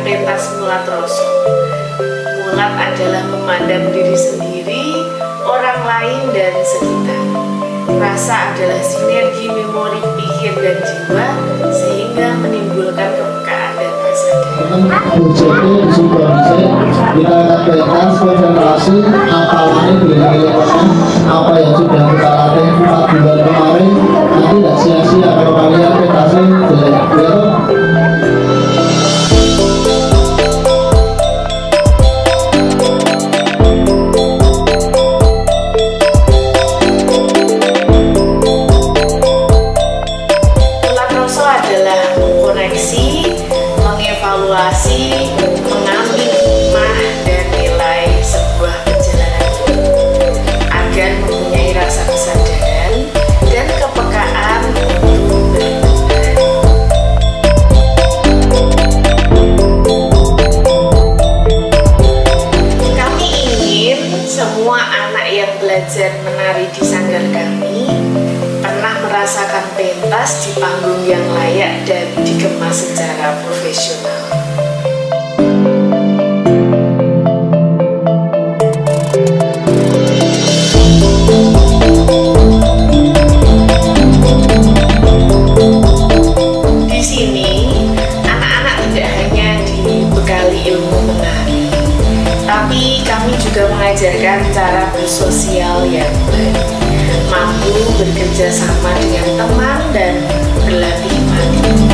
pentas Mulat Roso. Mulat adalah memandang diri sendiri, orang lain, dan sekitar. Rasa adalah sinergi memori pikir dan jiwa sehingga menimbulkan kepekaan dan kesadaran. UJT disupport kita pentas konsentrasi apalagi berdasarkan apa yang sudah kita latih 4 bulan kemarin, nanti tidak sia-sia kalau kalian pentasnya jelek. Mengevaluasi, mengambil hikmah dan nilai sebuah perjalanan agar mempunyai rasa kesadaran dan kepekaan untuk berubah. Kami ingin semua anak yang belajar menari di sanggar kami pernah merasakan pentas di panggung yang layak dan dikemas secara profesional. Di sini, anak-anak tidak hanya dibekali ilmu menari, tapi kami juga mengajarkan cara bersosial yang baik, mampu bekerja sama dengan teman dan berlatih mandiri.